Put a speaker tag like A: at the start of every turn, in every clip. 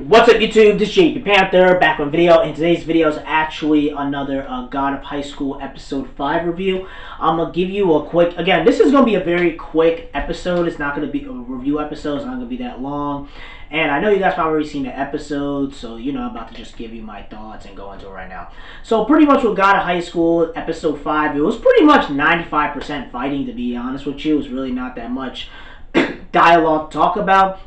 A: What's up YouTube, this is JP Panther, back on video, and today's video is actually another God of High School episode 5 review. I'm going to give you a quick, again, this is going to be a very quick episode. It's not going to be a review episode, it's not going to be that long. And I know you guys probably already seen the episode, so I'm about to just give you my thoughts and go into it right now. So pretty much with God of High School episode 5, it was pretty much 95% fighting, to be honest with you. It was really not that much dialogue to talk about.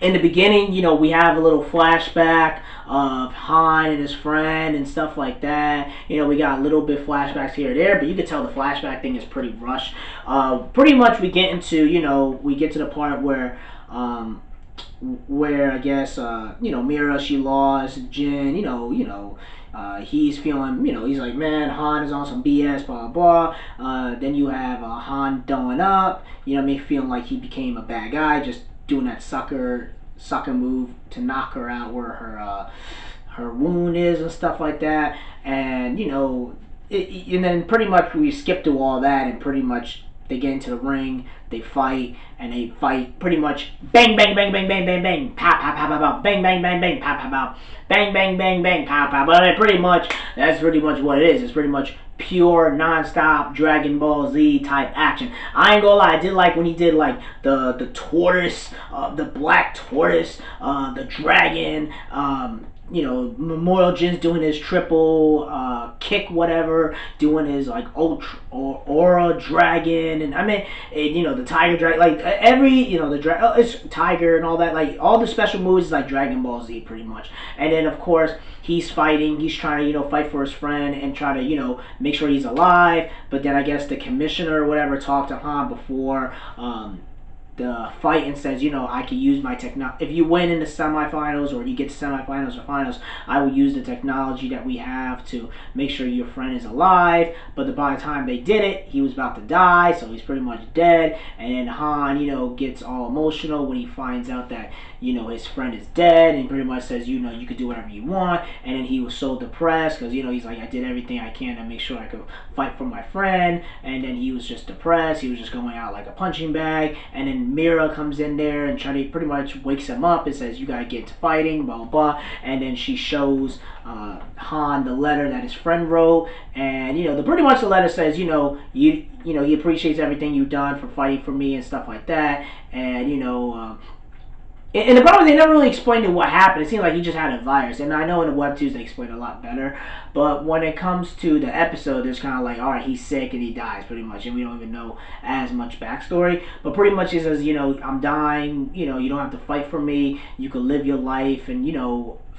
A: In the beginning, we have a little flashback of Han and his friend and stuff like that. We got a little bit flashbacks here and there, but you can tell the flashback thing is pretty rushed. Pretty much we get into, we get to the part where I guess, Mira, she lost, Jin, he's feeling, he's like, man, Han is on some BS, blah, blah, blah. Then you have Han doing up, me feeling like he became a bad guy, just doing that sucker move to knock her out where her wound is and stuff like that. And, and then pretty much we skip through all that and pretty much they get into the ring, they fight pretty much bang, bang, bang, bang, bang, bang, bang, pow, pow, pow, pow, pow, bang, bang, bang, bang, pow, pow, pow, bang, bang, bang, bang, pow, pow. But that's pretty much what it is. It's pretty much pure, non-stop Dragon Ball Z type action. I ain't gonna lie, I did like when he did like the tortoise, the black tortoise, the dragon, Memorial Jin's doing his triple kick, whatever, doing his like ultra or aura dragon, and the tiger dragon, like every the it's tiger and all that, like all the special moves is like Dragon Ball Z pretty much. And then of course he's trying to fight for his friend and try to make sure he's alive. But then I guess the commissioner or whatever talked to Han before the fight and says, I can use my technology. If you win in the semifinals or you get to semifinals or finals, I will use the technology that we have to make sure your friend is alive. But by the time they did it, he was about to die, so he's pretty much dead. And then Han, gets all emotional when he finds out that, his friend is dead, and pretty much says, you could do whatever you want. And then he was so depressed because, he's like, I did everything I can to make sure I could fight for my friend. And then he was just depressed. He was just going out like a punching bag. And then Mira comes in there and pretty much wakes him up and says, you gotta get to fighting, blah, blah, blah. And then she shows Han the letter that his friend wrote. And, pretty much the letter says, he appreciates everything you've done for fighting for me and stuff like that. And, and the problem is they never really explained what happened. It seemed like he just had a virus. And I know in the webtoons they explain it a lot better. But when it comes to the episode, there's kind of like, alright, he's sick and he dies pretty much. And we don't even know as much backstory. But pretty much he says, I'm dying. You don't have to fight for me. You can live your life and,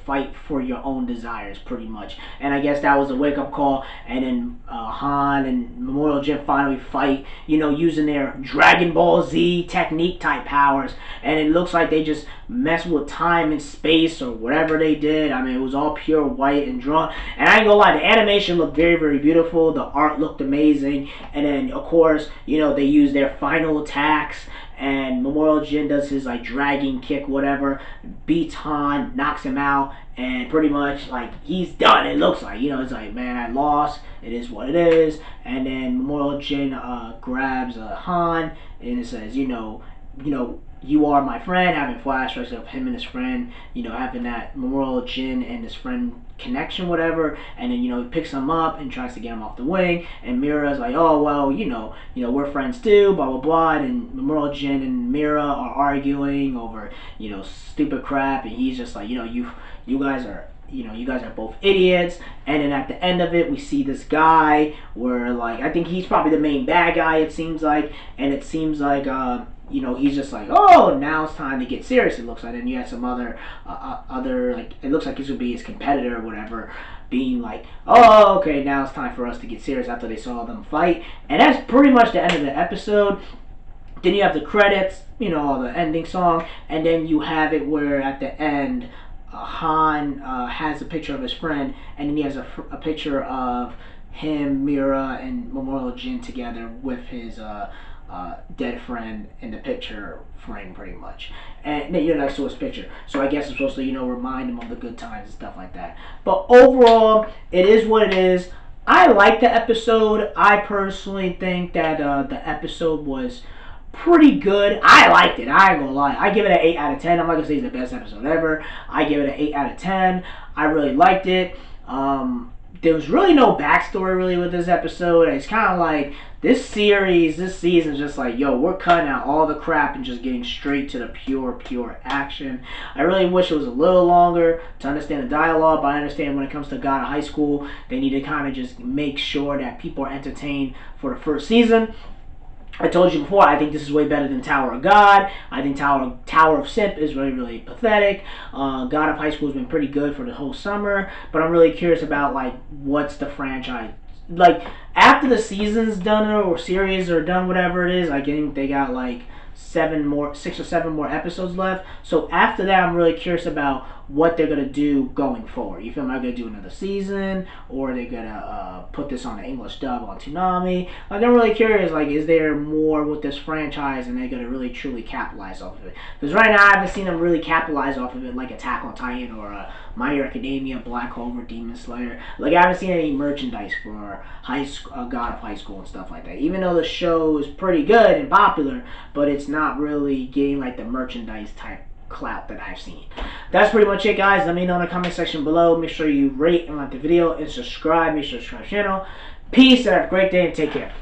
A: fight for your own desires pretty much. And I guess that was a wake-up call. And then Han and Memorial Jin finally fight, using their Dragon Ball Z technique type powers. And it looks like they just messed with time and space or whatever they did. It was all pure white and drawn. And I ain't gonna lie, the animation looked very, very beautiful. The art looked amazing. And then of course, they used their final attacks. And Memorial Jin does his like dragon kick, whatever, beats Han, knocks him out, and pretty much like he's done. It looks like, it's like, man, I lost. It is what it is. And then Memorial Jin grabs Han and it says, you are my friend, having flashbacks of him and his friend, having that Memorial Jin and his friend connection, whatever. And then, he picks him up and tries to get him off the wing. And Mira's like, oh, well, we're friends too, blah, blah, blah. And Memorial Jin and Mira are arguing over, stupid crap. And he's just like, you guys are, you guys are both idiots. And then at the end of it, we see this guy where, like, I think he's probably the main bad guy, it seems like. And it seems like, he's just like, oh, now it's time to get serious, it looks like. And you have some other, like, it looks like this would be his competitor or whatever, being like, oh, okay, now it's time for us to get serious after they saw them fight. And that's pretty much the end of the episode. Then you have the credits, the ending song, and then you have it where at the end, Han has a picture of his friend, and then he has a picture of him, Mira, and Memorial Jin together with his dead friend in the picture frame pretty much. And then next to his picture. So I guess it's supposed to, remind him of the good times and stuff like that. But overall, it is what it is. I like the episode. I personally think that the episode was pretty good. I liked it. I ain't gonna lie. I give it an 8 out of 10. I'm not gonna say it's the best episode ever. I give it an 8 out of 10. I really liked it. There was really no backstory really with this episode. It's kind of like this season is just like, yo, we're cutting out all the crap and just getting straight to the pure action. I really wish it was a little longer to understand the dialogue, but I understand when it comes to God of High School, they need to kind of just make sure that people are entertained for the first season. I told you before, I think this is way better than Tower of God. I think Tower of Simp is really pathetic. God of High School has been pretty good for the whole summer, but I'm really curious about like what's the franchise like after the season's done or series are done, whatever it is. I think they got like 6 or 7 more episodes left. So after that, I'm really curious about what they're gonna do going forward. You feel me? Are they gonna do another season, or are they gonna put this on the English dub on Toonami? Like, I'm really curious. Like, is there more with this franchise, and they're gonna really truly capitalize off of it? Because right now, I haven't seen them really capitalize off of it like Attack on Titan or My Hero Academia, Black Clover, Demon Slayer. Like, I haven't seen any merchandise for God of High School and stuff like that. Even though the show is pretty good and popular, but it's not really getting like the merchandise type clout that I've seen. That's pretty much it, guys. Let me know in the comment section below. Make sure you rate and like the video and subscribe. Make sure to subscribe to the channel. Peace and have a great day and take care.